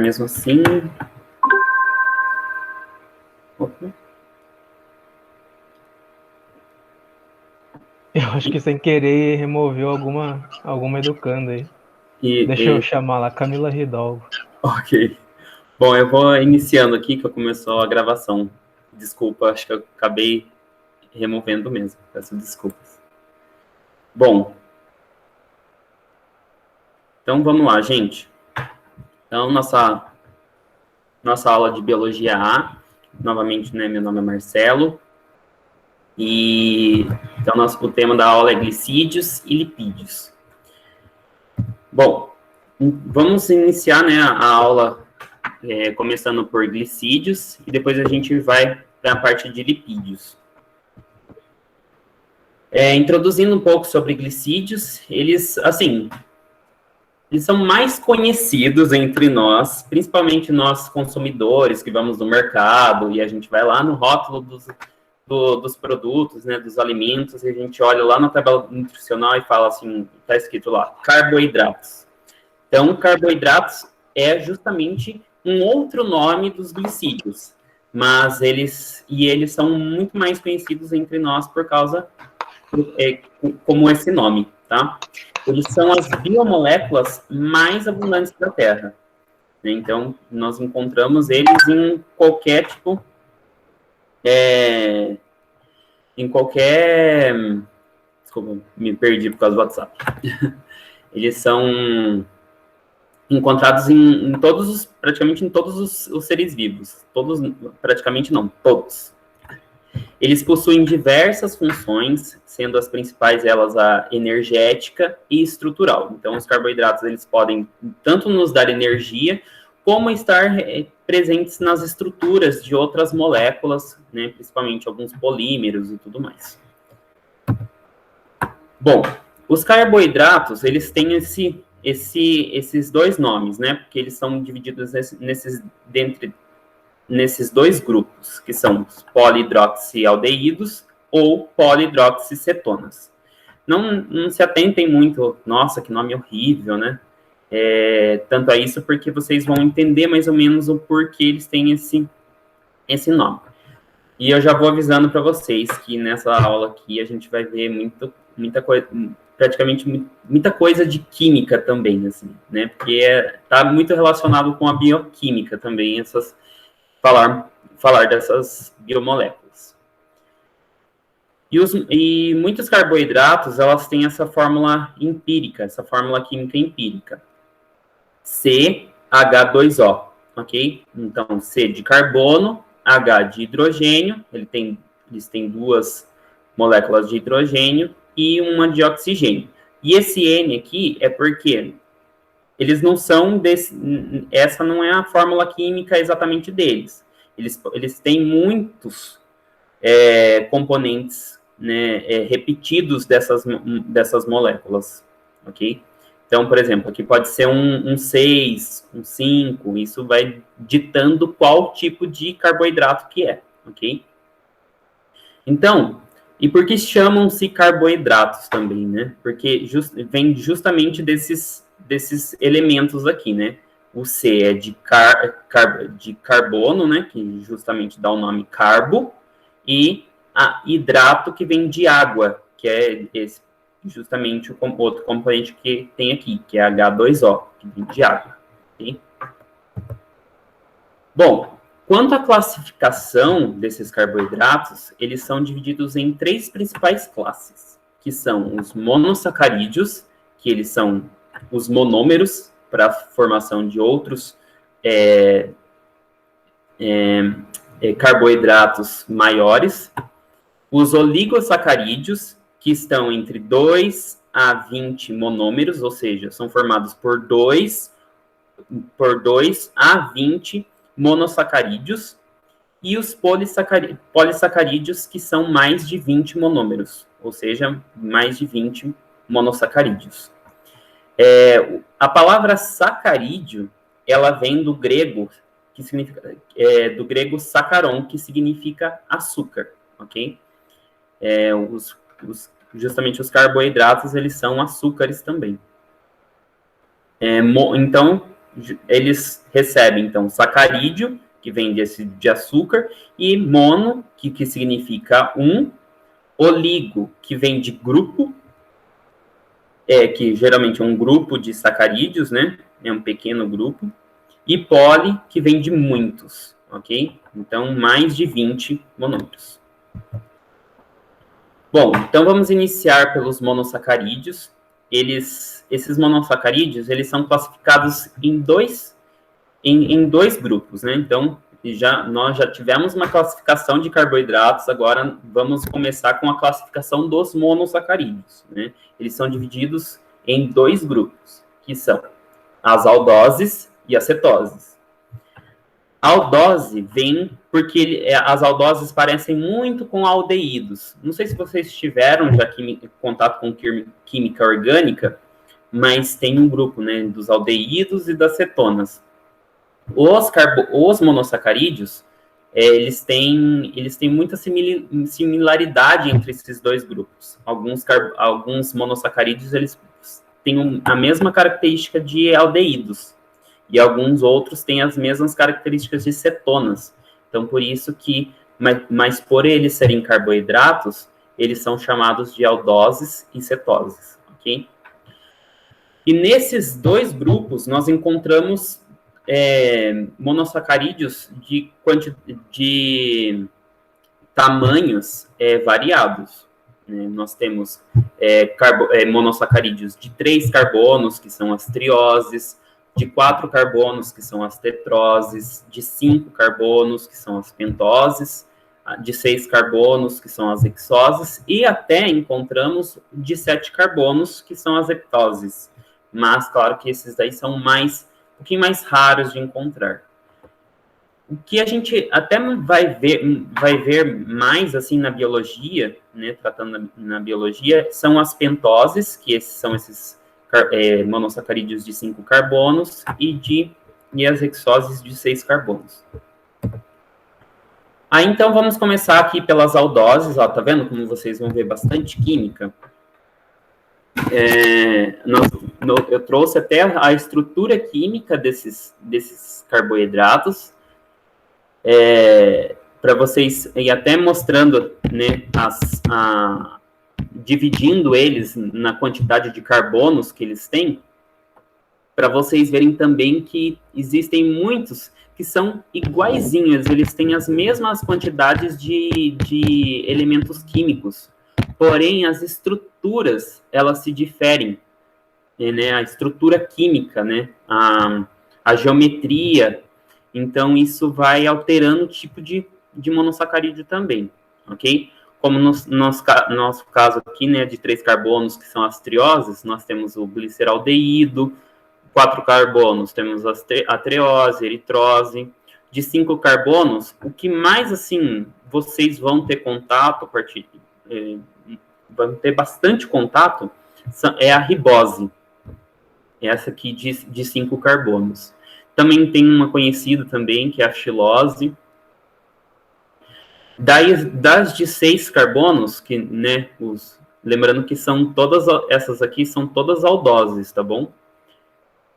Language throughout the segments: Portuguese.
mesmo assim. Opa. Eu acho que sem querer removeu alguma educanda aí. Deixa eu chamar lá, Camila Ridalgo. Ok. Bom, eu vou iniciando aqui, que começou a gravação. Desculpa, acho que eu acabei removendo mesmo. Peço desculpas. Bom, então vamos lá, gente. Então, nossa aula de Biologia A. Novamente, né, meu nome é Marcelo. E então, o tema da aula é glicídios e lipídios. Bom, vamos iniciar, né, a aula começando por glicídios e depois a gente vai para a parte de lipídios. Introduzindo um pouco sobre glicídios, eles são mais conhecidos entre nós, principalmente nós consumidores que vamos no mercado e a gente vai lá no rótulo dos produtos, né, dos alimentos, e a gente olha lá na tabela nutricional e fala assim, está escrito lá, carboidratos. Então, carboidratos é justamente um outro nome dos glicídios, mas eles são muito mais conhecidos entre nós por causa como esse nome, tá? Eles são as biomoléculas mais abundantes da Terra. Né? Então, nós encontramos eles em qualquer tipo, desculpa, me perdi por causa do WhatsApp. Eles são encontrados praticamente em todos os seres vivos. Todos, praticamente não, todos. Eles possuem diversas funções, sendo as principais elas a energética e estrutural. Então, os carboidratos eles podem tanto nos dar energia, como estar presentes nas estruturas de outras moléculas, né, principalmente alguns polímeros e tudo mais. Bom, os carboidratos eles têm esses dois nomes, né, porque eles são divididos nesses dois grupos, que são os polihidroxialdeídos ou polihidroxicetonas. Não se atentem muito, nossa, que nome horrível, né? Tanto a isso porque vocês vão entender mais ou menos o porquê eles têm esse nome. E eu já vou avisando para vocês que nessa aula aqui a gente vai ver muita coisa, praticamente muita coisa de química também, assim, né? Porque está muito relacionado com a bioquímica também, falar dessas biomoléculas. E muitos carboidratos, elas têm essa fórmula empírica, essa fórmula química empírica. CH2O, ok? Então, C de carbono, H de hidrogênio, eles têm duas moléculas de hidrogênio e uma de oxigênio. E esse N aqui é porque eles não são essa não é a fórmula química exatamente deles. Eles têm muitos componentes, né, repetidos dessas moléculas, ok? Então, por exemplo, aqui pode ser um 6, um 5, isso vai ditando qual tipo de carboidrato que é, ok? Então, e por que chamam-se carboidratos também, né? Porque vem justamente desses elementos aqui, né? O C é de carbono, né? Que justamente dá o nome carbo, e a hidrato que vem de água, que é justamente o outro componente que tem aqui, que é H2O, que vem de água. Okay? Bom, quanto à classificação desses carboidratos, eles são divididos em três principais classes, que são os monossacarídeos, que eles são os monômeros para a formação de outros carboidratos maiores, os oligossacarídeos, que estão entre 2 a 20 monômeros, ou seja, são formados por 2 a 20 monossacarídeos, e os polissacarídeos, que são mais de 20 monômeros, ou seja, mais de 20 monossacarídeos. A palavra sacarídeo, ela vem do grego, que significa, do grego saccharon, que significa açúcar, ok? Justamente os carboidratos, eles são açúcares também. Então, eles recebem, então, sacarídeo, que vem de açúcar, e mono, que significa um, oligo, que vem de grupo, que geralmente é um grupo de sacarídeos, né? É um pequeno grupo, e poli, que vem de muitos, ok? Então, mais de 20 monômeros. Bom, então vamos iniciar pelos monossacarídeos. Esses monossacarídeos, eles são classificados em dois grupos, né? Então, nós já tivemos uma classificação de carboidratos, agora vamos começar com a classificação dos monossacarídeos, né? Eles são divididos em dois grupos, que são as aldoses e as cetoses. A aldose vem porque as aldoses parecem muito com aldeídos. Não sei se vocês tiveram já contato com química orgânica, mas tem um grupo, né, dos aldeídos e das cetonas. Os monossacarídeos, eles têm muita similaridade entre esses dois grupos. Alguns monossacarídeos, eles têm a mesma característica de aldeídos, e alguns outros têm as mesmas características de cetonas. Então, por isso que, mas por eles serem carboidratos, eles são chamados de aldoses e cetoses, ok? E nesses dois grupos, nós encontramos monossacarídeos de tamanhos variados. Nós temos monossacarídeos de 3 carbonos, que são as trioses, de 4 carbonos, que são as tetroses, de 5 carbonos, que são as pentoses, de 6 carbonos, que são as hexoses, e até encontramos de 7 carbonos, que são as heptoses. Mas, claro que esses daí são um pouquinho mais raros de encontrar. O que a gente até vai ver mais, assim, na biologia, né, tratando na biologia, são as pentoses, que são esses monossacarídeos de 5 carbonos, e as hexoses de 6 carbonos. Aí, então, vamos começar aqui pelas aldoses, ó, tá vendo como vocês vão ver bastante química? Eu trouxe até a estrutura química desses carboidratos, para vocês, e até mostrando, né, dividindo eles na quantidade de carbonos que eles têm, para vocês verem também que existem muitos que são iguaizinhos, eles têm as mesmas quantidades de elementos químicos, porém as estruturas, elas se diferem, né? A estrutura química, né? A geometria, então isso vai alterando o tipo de monossacarídeo também, ok? Como no nosso caso aqui, né, de 3 carbonos, que são as trioses, nós temos o gliceraldeído. 4 carbonos, temos a treose, a eritrose. De 5 carbonos, o que mais, assim, vocês vão ter contato, vão ter bastante contato, é a ribose. Essa aqui de 5 carbonos. Também tem uma conhecida também, que é a xilose. Das de 6 carbonos, que, né, lembrando que essas aqui são todas aldoses, tá bom?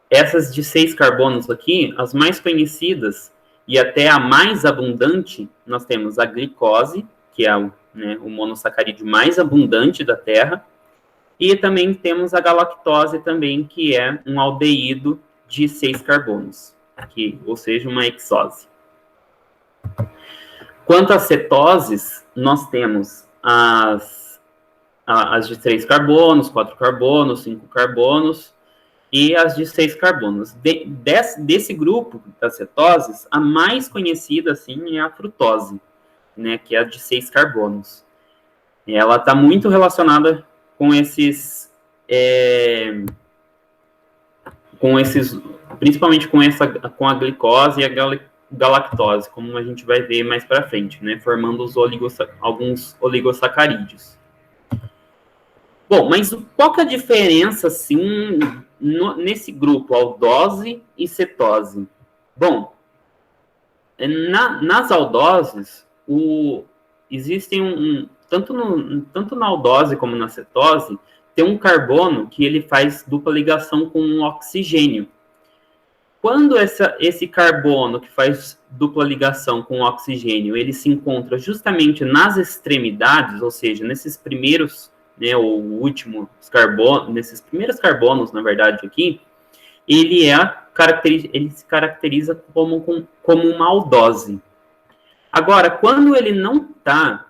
Essas de 6 carbonos aqui, as mais conhecidas e até a mais abundante, nós temos a glicose, que é o monossacarídeo mais abundante da Terra, e também temos a galactose também, que é um aldeído de 6 carbonos, ou seja, uma hexose. Quanto às cetoses, nós temos as de 3 carbonos, 4 carbonos, 5 carbonos, e as de 6 carbonos. Desse grupo das cetoses, a mais conhecida, assim, é a frutose, né, que é a de 6 carbonos. Ela está muito relacionada com principalmente com a glicose e a galactose, como a gente vai ver mais para frente, né, formando alguns oligosacarídeos. Bom, mas qual que é a diferença, assim, nesse grupo, aldose e cetose? Bom, nas aldoses, existem tanto na aldose como na cetose, tem um carbono que ele faz dupla ligação com um oxigênio. quando esse carbono que faz dupla ligação com o oxigênio, ele se encontra justamente nas extremidades, ou seja, nesses primeiros, né, ou últimos carbonos, nesses primeiros carbonos, na verdade, aqui, ele se caracteriza como uma aldose. Agora, quando ele não está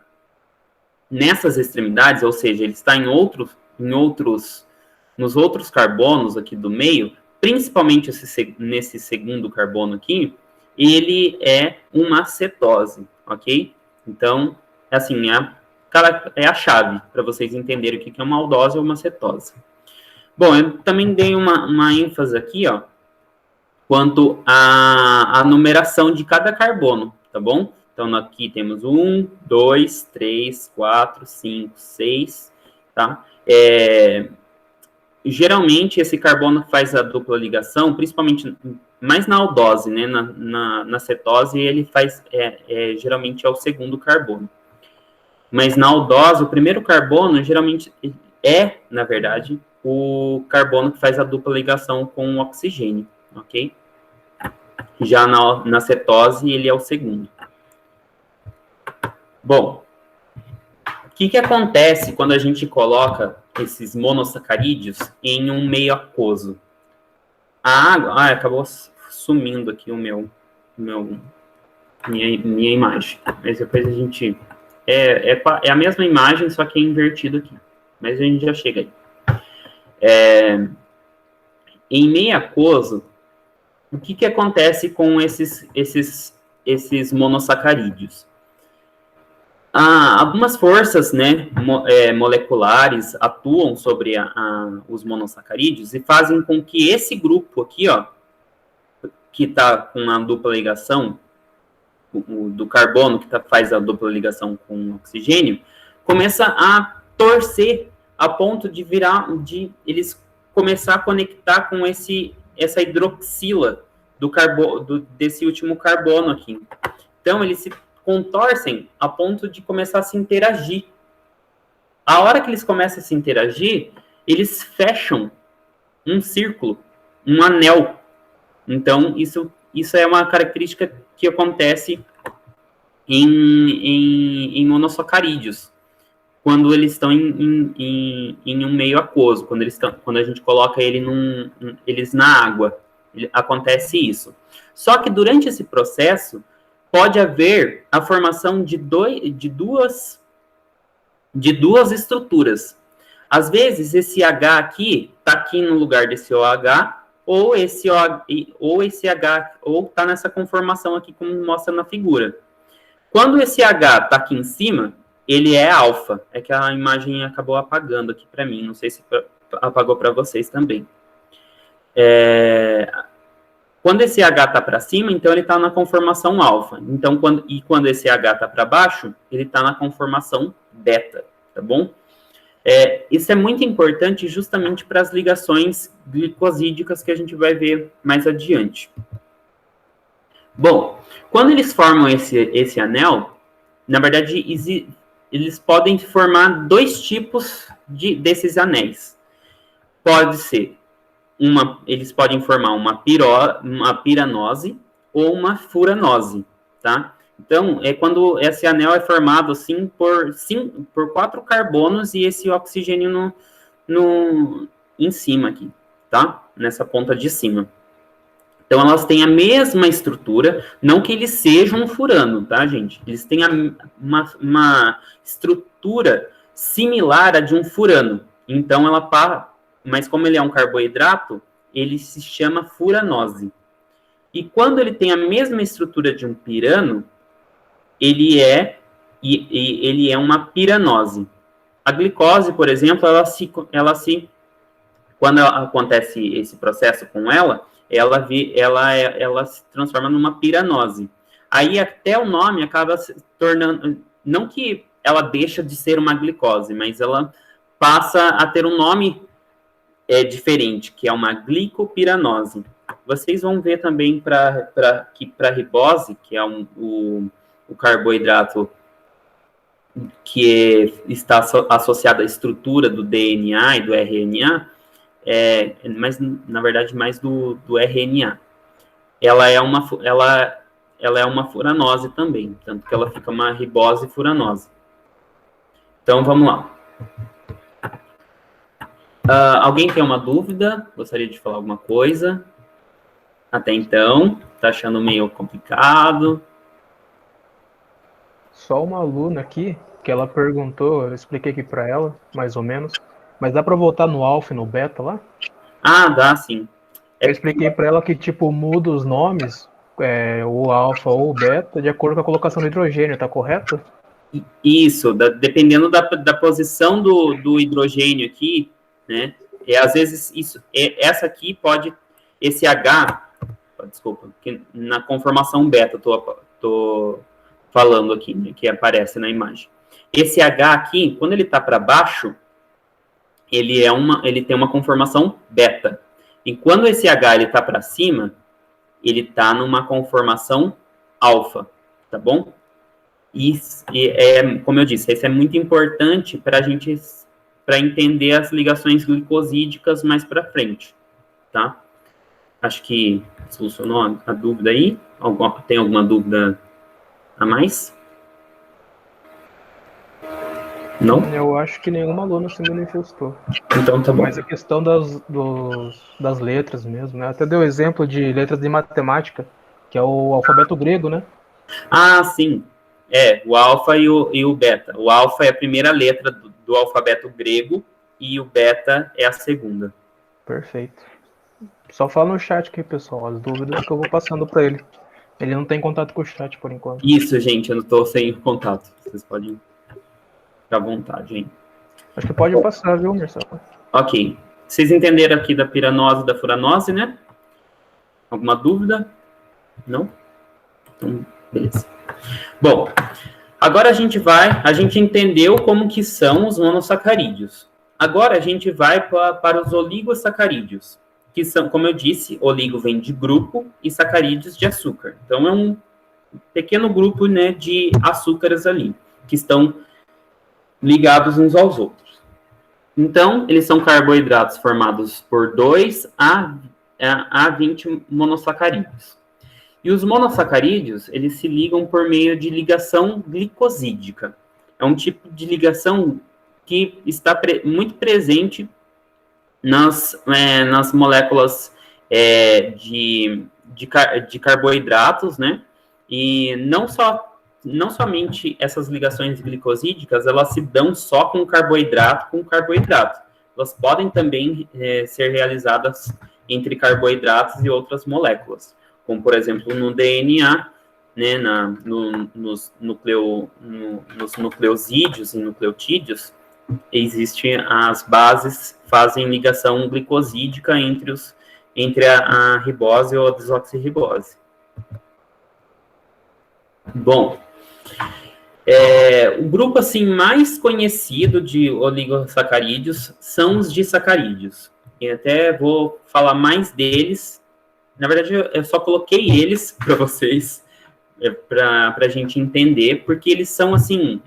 nessas extremidades, ou seja, ele está nos outros carbonos aqui do meio, principalmente nesse segundo carbono aqui, ele é uma cetose, ok? Então, assim, é a chave para vocês entenderem o que é uma aldose ou uma cetose. Bom, eu também dei uma ênfase aqui, ó, quanto à numeração de cada carbono, tá bom? Então, aqui temos 1, 2, 3, 4, 5, 6, tá? Geralmente, esse carbono faz a dupla ligação, principalmente mais na aldose, né? Na cetose, ele faz, geralmente é o segundo carbono. Mas na aldose, o primeiro carbono, geralmente, na verdade, o carbono que faz a dupla ligação com o oxigênio, ok? Já na cetose, ele é o segundo. Bom, o que acontece quando a gente coloca esses monossacarídeos em um meio aquoso? A água... acabou sumindo aqui minha imagem. Mas depois a gente... É a mesma imagem, só que é invertido aqui. Mas a gente já chega aí. Em meio aquoso, o que acontece com esses monossacarídeos? Algumas forças, né, moleculares atuam sobre os monossacarídeos e fazem com que esse grupo aqui, ó, que está com a dupla ligação do carbono, que faz a dupla ligação com o oxigênio, começa a torcer a ponto de eles começar a conectar com essa hidroxila desse último carbono aqui. Então, eles se contorcem a ponto de começar a se interagir. A hora que eles começam a se interagir, eles fecham um círculo, um anel. Então, isso é uma característica que acontece em monossacarídeos, quando eles estão em um meio aquoso, quando a gente coloca eles na água, acontece isso. Só que durante esse processo, pode haver a formação de duas estruturas. Às vezes, esse H aqui está aqui no lugar desse OH, ou esse H, ou está nessa conformação aqui, como mostra na figura. Quando esse H está aqui em cima, ele é alfa. É que a imagem acabou apagando aqui para mim, não sei se apagou para vocês também. Quando esse H está para cima, então ele está na conformação alfa. Então, quando esse H está para baixo, ele está na conformação beta, tá bom? Isso é muito importante justamente para as ligações glicosídicas que a gente vai ver mais adiante. Bom, quando eles formam esse anel, na verdade, eles podem formar dois tipos desses anéis. Pode ser eles podem formar uma piranose ou uma furanose, tá? Então, é quando esse anel é formado assim por 4 carbonos e esse oxigênio em cima aqui, tá? Nessa ponta de cima. Então, elas têm a mesma estrutura, não que eles sejam um furano, tá, gente? Eles têm uma estrutura similar à de um furano. Então, mas como ele é um carboidrato, ele se chama furanose. E quando ele tem a mesma estrutura de um pirano, ele é uma piranose. A glicose, por exemplo, quando acontece esse processo com ela se transforma numa piranose. Aí até o nome acaba se tornando, não que ela deixa de ser uma glicose, mas ela passa a ter um nome diferente, que é uma glicopiranose. Vocês vão ver também para ribose, que é o carboidrato que está associado à estrutura do DNA e do RNA, mas na verdade mais do RNA. ela é uma furanose também, tanto que ela fica uma ribose furanose. Então, vamos lá. Alguém tem uma dúvida? Gostaria de falar alguma coisa? Até então, tá achando meio complicado? Só uma aluna aqui, que ela perguntou, eu expliquei aqui para ela, mais ou menos, mas dá para voltar no alfa e no beta lá? Ah, dá sim. Eu expliquei para ela que, tipo, muda os nomes, o alfa ou o beta, de acordo com a colocação do hidrogênio, tá correto? Isso, dependendo da posição do hidrogênio aqui, né? Às vezes, essa aqui pode, esse H, desculpa, que na conformação beta, tô falando aqui, né, que aparece na imagem. Esse H aqui, quando ele está para baixo, ele tem uma conformação beta. E quando esse H está para cima, ele está numa conformação alfa, tá bom? Como eu disse, isso é muito importante para entender as ligações glicosídicas mais para frente, tá? Acho que solucionou a dúvida aí. Tem alguma dúvida a mais? Não? Eu acho que nenhuma aluna se manifestou. Então tá bom. Mas a questão das letras mesmo, né? Até deu exemplo de letras de matemática, que é o alfabeto grego, né? Ah, sim. O alfa e o beta. O alfa é a primeira letra do alfabeto grego e o beta é a segunda. Perfeito. Só fala no chat aqui, pessoal, as dúvidas que eu vou passando para ele. Ele não tem contato com o chat por enquanto. Isso, gente, eu não estou sem contato. Vocês podem ficar à vontade, hein? Acho que pode passar, viu, Marcelo? Ok. Vocês entenderam aqui da piranose e da furanose, né? Alguma dúvida? Não? Então, beleza. Bom, agora a gente entendeu como que são os monossacarídeos. Agora a gente vai para os oligosacarídeos, que são, como eu disse, oligo vem de grupo e sacarídeos de açúcar. Então é um pequeno grupo, né, de açúcares ali, que estão ligados uns aos outros. Então, eles são carboidratos formados por 2 a 20 monossacarídeos. E os monossacarídeos, eles se ligam por meio de ligação glicosídica. É um tipo de ligação que está muito presente nas moléculas de carboidratos, né? E não somente essas ligações glicosídicas, elas se dão só com carboidrato. Elas podem também ser realizadas entre carboidratos e outras moléculas, como, por exemplo, no DNA, né, nos nucleosídeos e nucleotídeos, existem as bases, fazem ligação glicosídica entre a ribose ou a desoxirribose. Bom, o grupo assim, mais conhecido de oligosacarídeos são os disacarídeos. E até vou falar mais deles. Na verdade, eu só coloquei eles para vocês, para a gente entender, porque eles são assim,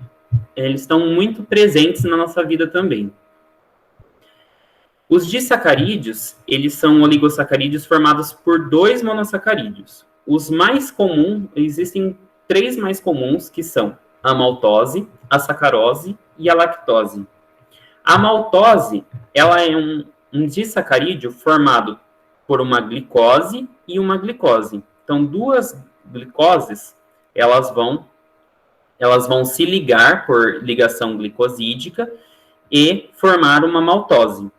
eles estão muito presentes na nossa vida também. Os disacarídeos, eles são oligosacarídeos formados por 2 monossacarídeos. Os mais comuns, existem 3 mais comuns, que são a maltose, a sacarose e a lactose. A maltose, ela é um disacarídeo formado por uma glicose e uma glicose. Então, 2 glicoses, elas vão se ligar por ligação glicosídica e formar uma maltose.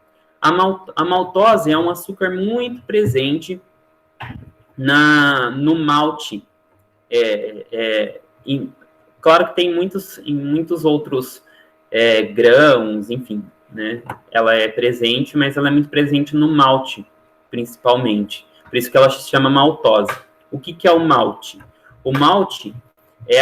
A maltose é um açúcar muito presente no malte. Claro que tem em muitos outros grãos, enfim, né? Ela é presente, mas ela é muito presente no malte, principalmente. Por isso que ela se chama maltose. O que é o malte? O malte é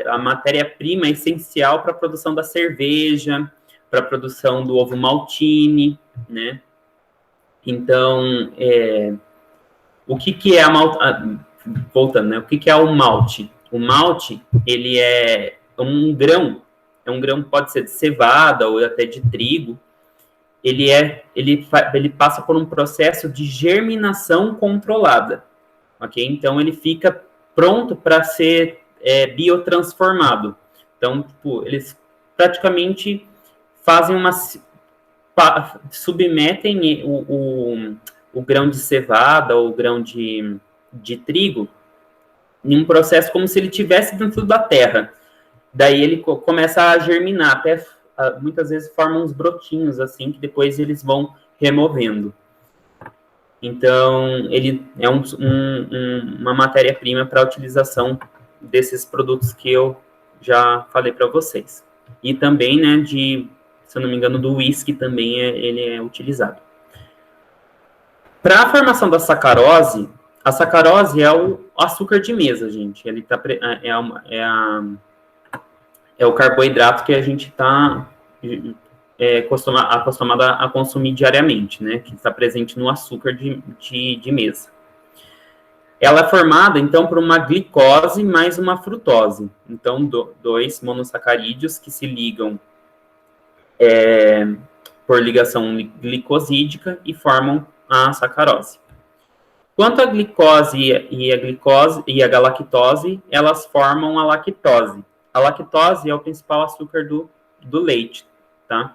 a matéria-prima essencial para a produção da cerveja, para a produção do ovo maltine, né? Então, o que é a malte? Voltando, né? O que é o malte? O malte, ele é um grão. É um grão que pode ser de cevada ou até de trigo. ele passa por um processo de germinação controlada, ok? Então, ele fica pronto para ser biotransformado. Então, tipo, eles praticamente fazem submetem o grão de cevada ou o grão de trigo em um processo como se ele estivesse dentro da terra. Daí ele começa a germinar, até muitas vezes formam uns brotinhos assim, que depois eles vão removendo. Então, ele é uma matéria-prima para a utilização desses produtos que eu já falei para vocês. E também, né, se eu não me engano, do whisky também ele é utilizado. Para a formação da sacarose, a sacarose é o açúcar de mesa, gente. Ele é o carboidrato que a gente está acostumado a consumir diariamente, né? Que está presente no açúcar de mesa. Ela é formada, então, por uma glicose mais uma frutose. Então, dois monossacarídeos que se ligam por ligação glicosídica e formam a sacarose. Quanto à glicose e a galactose, elas formam a lactose. A lactose é o principal açúcar do leite, tá?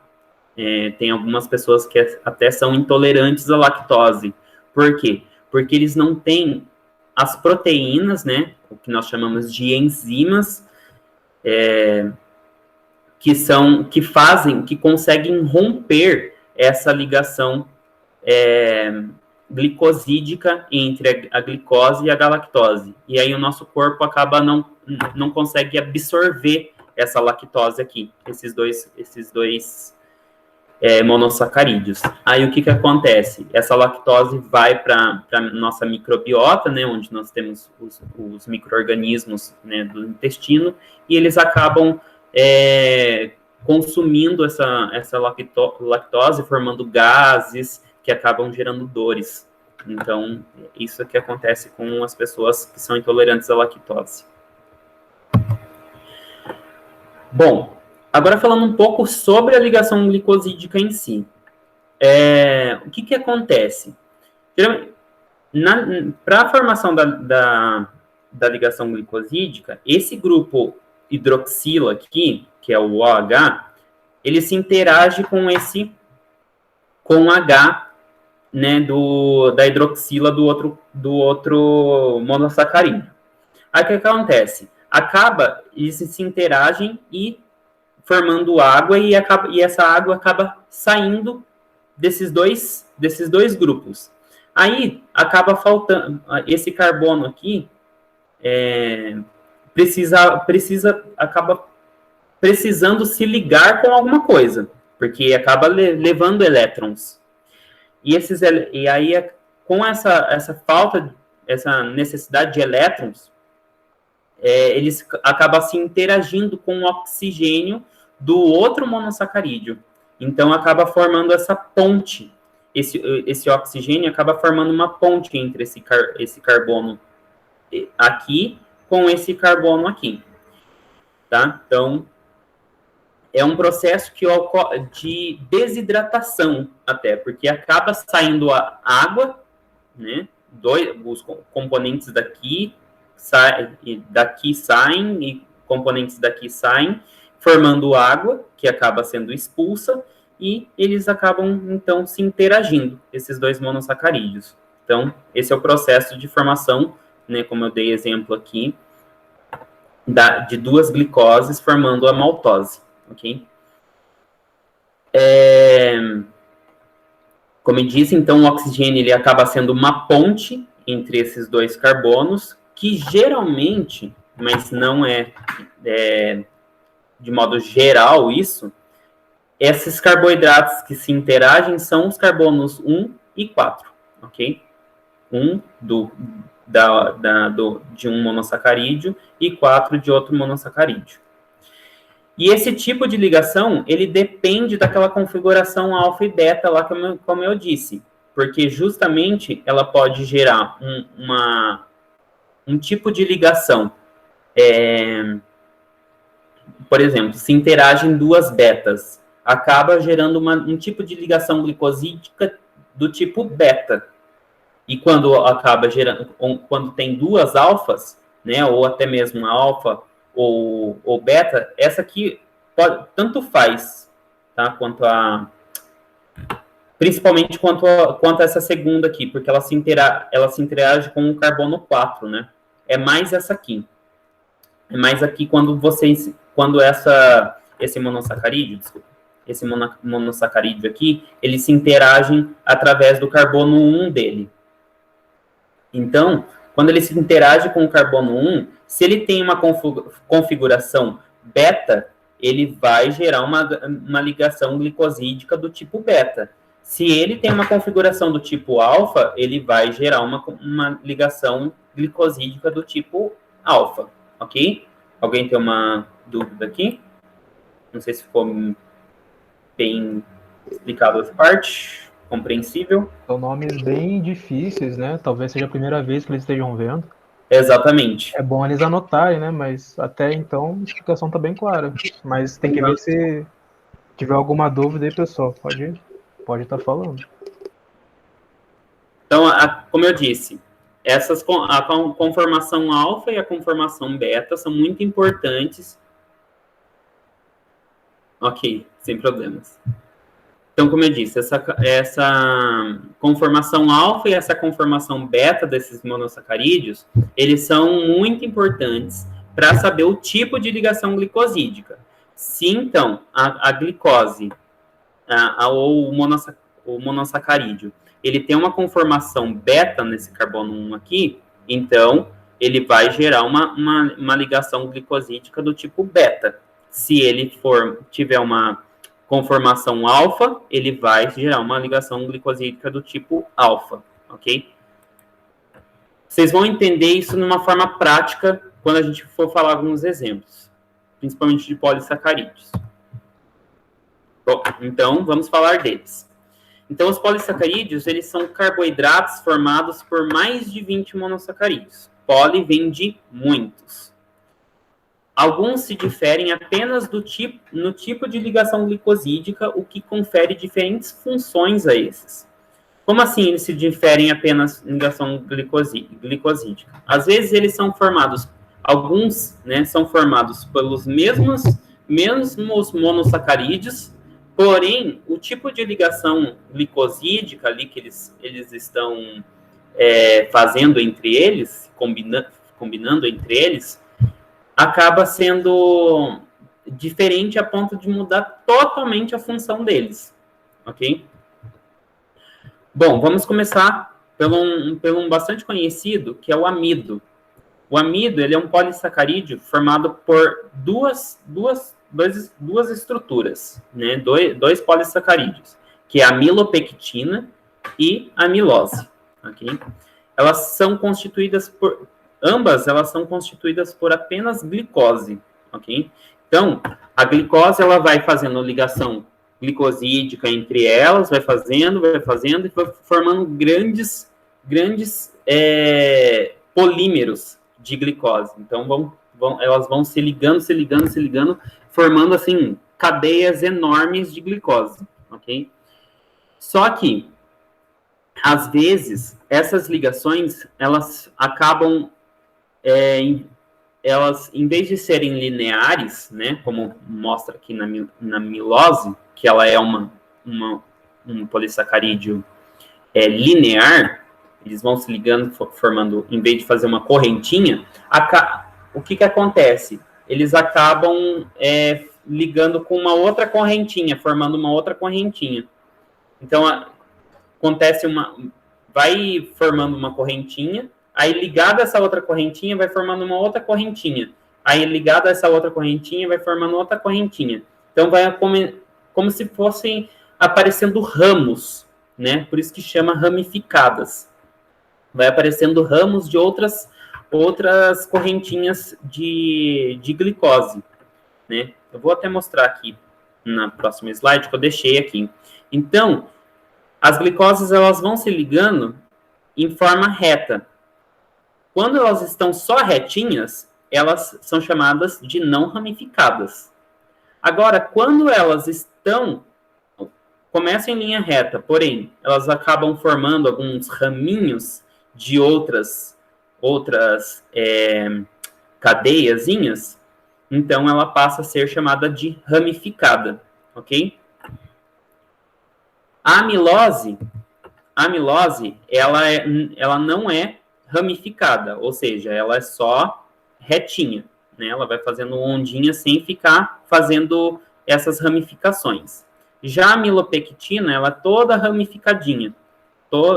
Tem algumas pessoas que até são intolerantes à lactose. Por quê? Porque eles não têm as proteínas, né? O que nós chamamos de enzimas, que conseguem romper essa ligação glicosídica entre a glicose e a galactose. E aí o nosso corpo acaba não consegue absorver essa lactose aqui, esses dois monossacarídeos. Aí o que acontece? Essa lactose vai para a nossa microbiota, né, onde nós temos os micro-organismos, né, do intestino, e eles acabam consumindo essa lactose, formando gases que acabam gerando dores. Então, isso é que acontece com as pessoas que são intolerantes à lactose. Bom, agora falando um pouco sobre a ligação glicosídica em si. O que acontece? Para a formação da ligação glicosídica, esse grupo hidroxila aqui, que é o OH, ele se interage com H, né, da hidroxila do outro monossacarídeo. Aí o que acontece? Eles se interagem e formando água, e essa água acaba saindo desses dois grupos. Aí acaba faltando esse carbono aqui, acaba precisando se ligar com alguma coisa, porque acaba levando elétrons. E aí, com essa falta, essa necessidade de elétrons, eles acabam se interagindo com o oxigênio do outro monossacarídeo. Então, acaba formando essa ponte. Esse oxigênio acaba formando uma ponte entre esse carbono aqui com esse carbono aqui. Tá? Então, é um processo que ocorre de desidratação até, porque acaba saindo a água, né? Os componentes daqui saem e componentes daqui saem, formando água, que acaba sendo expulsa, e eles acabam, então, se interagindo, esses dois monossacarídeos. Então, esse é o processo de formação, né, como eu dei exemplo aqui, de duas glicoses formando a maltose. Ok? Como eu disse, então, o oxigênio ele acaba sendo uma ponte entre esses dois carbonos, que geralmente, mas não de modo geral isso, esses carboidratos que se interagem são os carbonos 1 e 4, ok? 1 de um monossacarídeo e 4 de outro monossacarídeo. E esse tipo de ligação, ele depende daquela configuração alfa e beta lá, como eu disse, porque justamente ela pode gerar um tipo de ligação. Por exemplo, se interagem duas betas, acaba gerando um tipo de ligação glicosídica do tipo beta. E quando acaba gerando, quando tem duas alfas, né, ou até mesmo a alfa ou beta, essa aqui tanto faz, tá? Principalmente quanto a essa segunda aqui, porque ela se interage com o carbono 4, né? É mais essa aqui. É mais aqui quando esse monossacarídeo, desculpa, esse monossacarídeo aqui, eles se interagem através do carbono 1 dele. Então, quando ele se interage com o carbono 1, se ele tem uma configuração beta, ele vai gerar uma ligação glicosídica do tipo beta. Se ele tem uma configuração do tipo alfa, ele vai gerar uma ligação glicosídica do tipo alfa, ok? Alguém tem uma dúvida aqui? Não sei se ficou bem explicado essa parte, compreensível. São nomes bem difíceis, né? Talvez seja a primeira vez que eles estejam vendo. Exatamente. É bom eles anotarem, né? Mas até então a explicação está bem clara. Mas tem que ver se tiver alguma dúvida aí, pessoal. Pode estar falando. Então, como eu disse, a conformação alfa e a conformação beta são muito importantes. Ok, sem problemas. Então, como eu disse, essa conformação alfa e essa conformação beta desses monossacarídeos, eles são muito importantes para saber o tipo de ligação glicosídica. Se, então, a glicose ou o monossacarídeo, ele tem uma conformação beta nesse carbono 1 aqui, então ele vai gerar uma ligação glicosídica do tipo beta. Se ele tiver uma conformação alfa, ele vai gerar uma ligação glicosídica do tipo alfa, ok? Vocês vão entender isso numa forma prática quando a gente for falar alguns exemplos, principalmente de polissacarídeos. Bom, então, vamos falar deles. Então, os polissacarídeos, eles são carboidratos formados por mais de 20 monossacarídeos. Poli vem de muitos. Alguns se diferem apenas no tipo de ligação glicosídica, o que confere diferentes funções a esses. Como assim eles se diferem apenas em ligação glicosídica? Às vezes eles são formados, alguns, né, são formados pelos mesmos monossacarídeos, porém, o tipo de ligação glicosídica ali que eles estão fazendo entre eles, combinando entre eles, acaba sendo diferente a ponto de mudar totalmente a função deles, ok? Bom, vamos começar pelo um bastante conhecido, que é o amido. O amido, ele é um polissacarídeo formado por duas estruturas, né? Dois polissacarídeos, que é a amilopectina e a amilose, ok? Ambas são constituídas por apenas glicose, ok? Então, a glicose, ela vai fazendo ligação glicosídica entre elas, vai fazendo, e vai formando grandes polímeros de glicose. Então, elas vão se ligando, formando, assim, cadeias enormes de glicose, ok? Só que, às vezes, essas ligações, elas acabam, em vez de serem lineares, né, como mostra aqui na milose, que ela é um polissacarídeo linear, eles vão se ligando, formando, em vez de fazer uma correntinha, o que acontece? Eles acabam ligando com uma outra correntinha, formando uma outra correntinha. Então, vai formando uma correntinha, aí ligada a essa outra correntinha, vai formando uma outra correntinha. Aí ligada a essa outra correntinha, vai formando outra correntinha. Então, vai como se fossem aparecendo ramos, né? Por isso que chama ramificadas. Vai aparecendo ramos de outras correntinhas de glicose, né? Eu vou até mostrar aqui na próxima slide, que eu deixei aqui. Então, as glicoses, elas vão se ligando em forma reta. Quando elas estão só retinhas, elas são chamadas de não ramificadas. Agora, quando elas Então, começam em linha reta, porém, elas acabam formando alguns raminhos de outras cadeiazinhas, então ela passa a ser chamada de ramificada, ok? A amilose, ela não é ramificada, ou seja, ela é só retinha, né? Ela vai fazendo ondinha sem ficar fazendo essas ramificações. Já a amilopectina, ela é toda ramificadinha,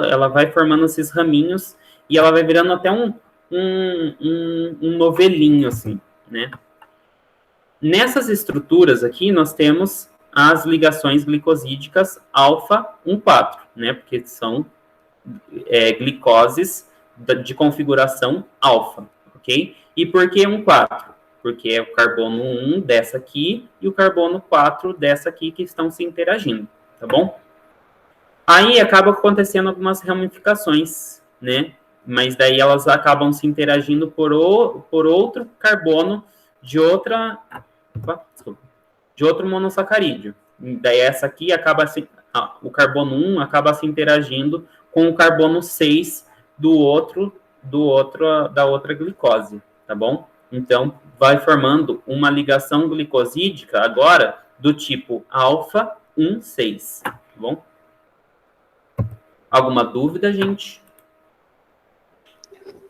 ela vai formando esses raminhos e ela vai virando até um novelinho, assim, né? Nessas estruturas aqui, nós temos as ligações glicosídicas alfa 1,4, né? Porque são glicoses de configuração alfa, ok? E por que 1,4? Porque é o carbono 1 dessa aqui e o carbono 4 dessa aqui que estão se interagindo, tá bom? Aí acaba acontecendo algumas ramificações, né? Mas daí elas acabam se interagindo por outro carbono de outro monossacarídeo. Daí essa aqui acaba o carbono 1 acaba se interagindo com o carbono 6 da outra glicose, tá bom? Então, vai formando uma ligação glicosídica agora do tipo alfa 1,6, tá bom? Alguma dúvida, gente?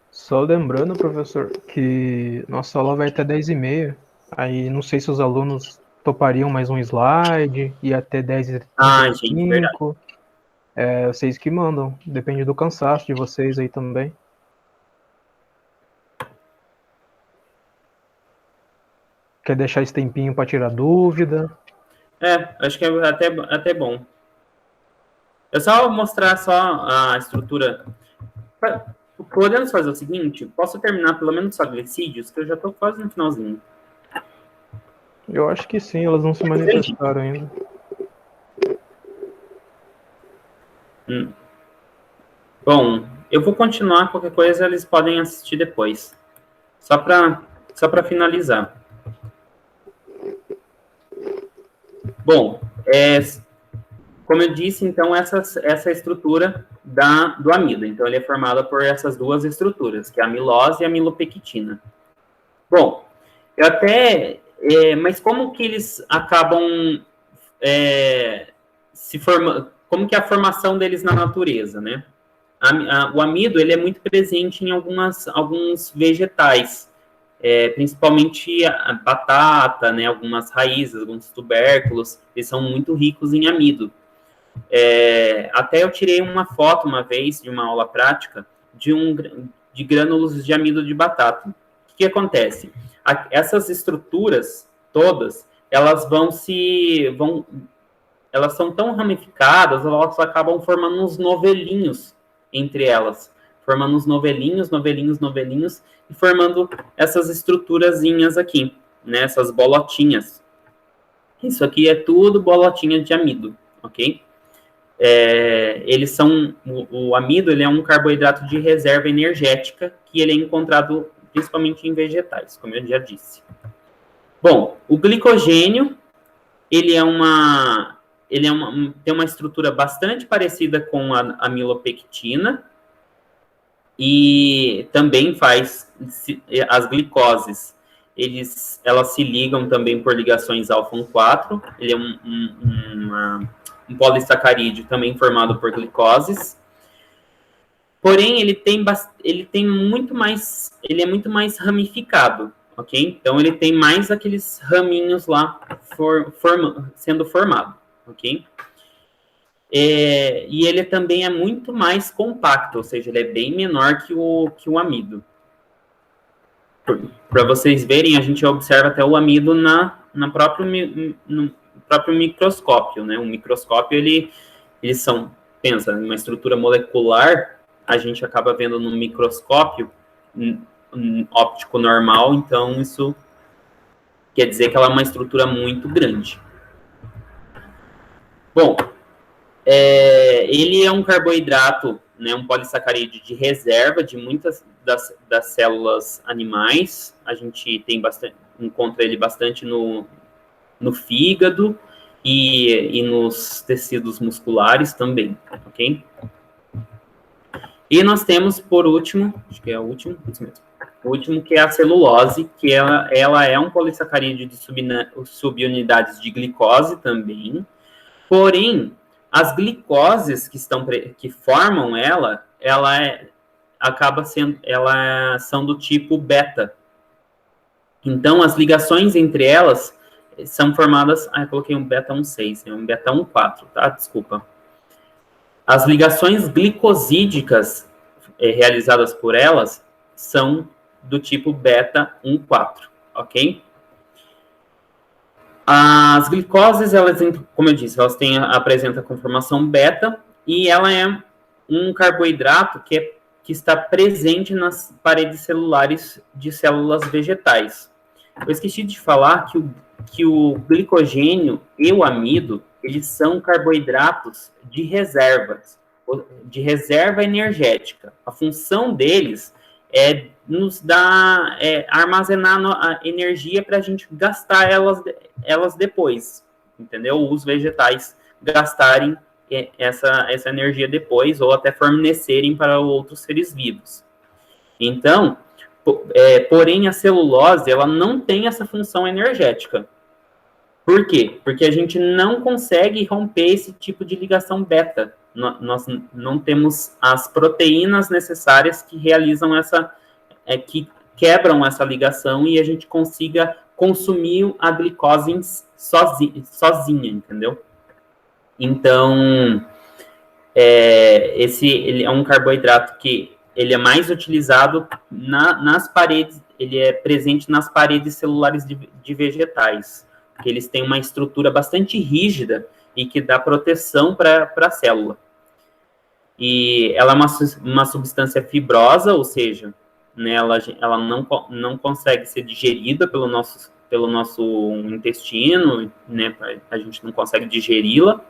Só lembrando, professor, que nossa aula vai até 10h30. Aí não sei se os alunos topariam mais um slide e até 10h35. Ah, gente, verdade. Vocês que mandam. Depende do cansaço de vocês aí também. Quer deixar esse tempinho para tirar dúvida? Acho que é até bom. É só mostrar só a estrutura. Podemos fazer o seguinte? Posso terminar pelo menos só glicídios, que eu já estou quase no finalzinho. Eu acho que sim, elas não se manifestaram ainda. Bom, eu vou continuar, qualquer coisa eles podem assistir depois. Só para finalizar. Bom, como eu disse, então, essa estrutura do amido. Então, ele é formado por essas duas estruturas, que é a amilose e a amilopectina. Bom, mas como que eles acabam se formando? Como que é a formação deles na natureza, né? O amido, ele é muito presente em alguns vegetais, principalmente a batata, né? Algumas raízes, alguns tubérculos, eles são muito ricos em amido. Até eu tirei uma foto uma vez de uma aula prática de grânulos de amido de batata. O que acontece? Essas estruturas todas, elas elas são tão ramificadas, elas acabam formando uns novelinhos entre elas, formando uns novelinhos, e formando essas estruturazinhas aqui, né? Essas bolotinhas. Isso aqui é tudo bolotinha de amido, ok? O amido, ele é um carboidrato de reserva energética que ele é encontrado principalmente em vegetais, como eu já disse. Bom, o glicogênio, ele tem uma estrutura bastante parecida com a amilopectina e também faz as glicoses. Elas se ligam também por ligações alfa 1,4. Ele é um polissacarídeo também formado por glicoses. Porém, ele é muito mais ramificado, ok? Então, ele tem mais aqueles raminhos lá sendo formado, ok? E ele também é muito mais compacto, ou seja, ele é bem menor que o amido. Para vocês verem, a gente observa até o amido no próprio microscópio, né? O microscópio, eles são, pensa, uma estrutura molecular, a gente acaba vendo no microscópio óptico normal, então isso quer dizer que ela é uma estrutura muito grande. Bom, ele é um carboidrato, né, um polissacarídeo de reserva de muitas das células animais. A gente encontra ele bastante no fígado e nos tecidos musculares também, ok? E nós temos, por último, acho que é o último, isso mesmo. O último, que é a celulose, que ela é um polissacarídeo de subunidades de glicose também. Porém, as glicoses que formam elas são do tipo beta. Então, as ligações entre elas são formadas... eu coloquei um beta 1,6, é um beta 1,4, tá? Desculpa. As ligações glicosídicas realizadas por elas são do tipo beta 1,4, ok? As glicoses, elas, como eu disse, elas apresentam a conformação beta e ela é um carboidrato que está presente nas paredes celulares de células vegetais. Eu esqueci de falar que o glicogênio e o amido, eles são carboidratos de reserva energética. A função deles é nos dar, armazenar a energia para a gente gastar elas depois, entendeu? Os vegetais gastarem essa energia depois, ou até fornecerem para outros seres vivos. Então, porém, a celulose, ela não tem essa função energética. Por quê? Porque a gente não consegue romper esse tipo de ligação beta. Nós não temos as proteínas necessárias que realizam que quebram essa ligação e a gente consiga consumir a glicose sozinha, entendeu? Então, ele é um carboidrato que ele é mais utilizado nas paredes, ele é presente nas paredes celulares de vegetais, porque eles têm uma estrutura bastante rígida e que dá proteção para a célula. E ela é uma substância fibrosa, ou seja, né, ela não consegue ser digerida pelo nosso intestino, né, a gente não consegue digeri-la.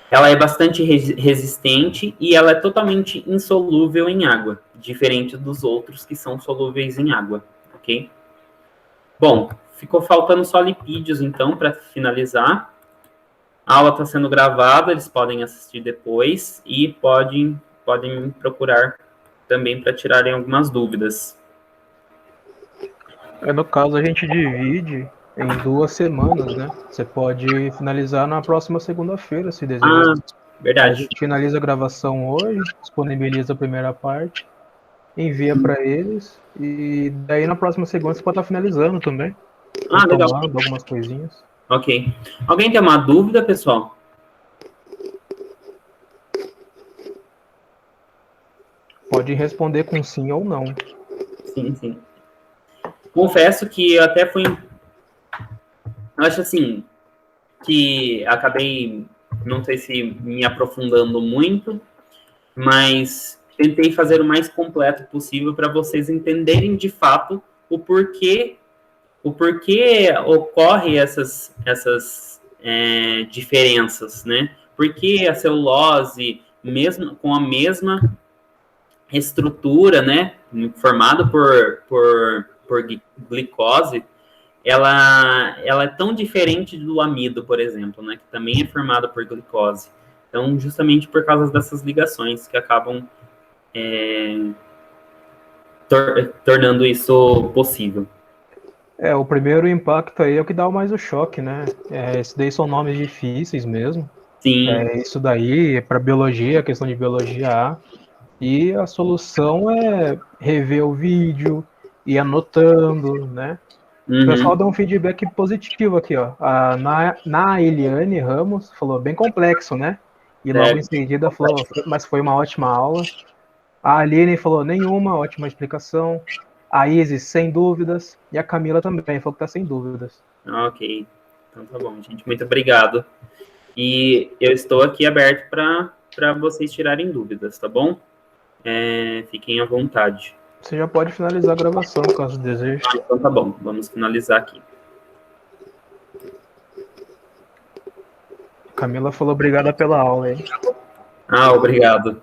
Ela é bastante resistente e ela é totalmente insolúvel em água, diferente dos outros que são solúveis em água, ok? Bom, ficou faltando só lipídios, então, para finalizar. A aula está sendo gravada, eles podem assistir depois e podem me procurar também para tirarem algumas dúvidas. No caso, a gente divide em 2 semanas, né? Você pode finalizar na próxima segunda-feira, se desejar. Verdade. A gente finaliza a gravação hoje, disponibiliza a primeira parte, envia para eles, e daí na próxima segunda você pode estar finalizando também. Legal. Algumas coisinhas. Ok. Alguém tem uma dúvida, pessoal? Pode responder com sim ou não. Sim. Confesso que eu até fui... Acho assim, que acabei, não sei se me aprofundando muito, mas tentei fazer o mais completo possível para vocês entenderem de fato o porquê ocorre essas diferenças, né? Porque a celulose, mesmo com a mesma estrutura, né, formada por glicose, ela é tão diferente do amido, por exemplo, né, que também é formado por glicose. Então, justamente por causa dessas ligações que acabam tornando isso possível. O primeiro impacto aí é o que dá mais o choque, né? Esses daí são nomes difíceis mesmo. Sim. Isso daí, para biologia, questão de biologia A. E a solução é rever o vídeo, ir anotando, né? O pessoal dá um feedback positivo aqui, ó. Na Eliane Ramos falou, bem complexo, né? E logo em seguida falou, mas foi uma ótima aula. A Aline falou, nenhuma, ótima explicação. A Isis, sem dúvidas. E a Camila também falou que tá sem dúvidas. Ok. Então tá bom, gente. Muito obrigado. E eu estou aqui aberto para vocês tirarem dúvidas, tá bom? Fiquem à vontade. Você já pode finalizar a gravação, caso deseje. Então tá bom, vamos finalizar aqui. Camila falou obrigada pela aula, hein? Obrigado.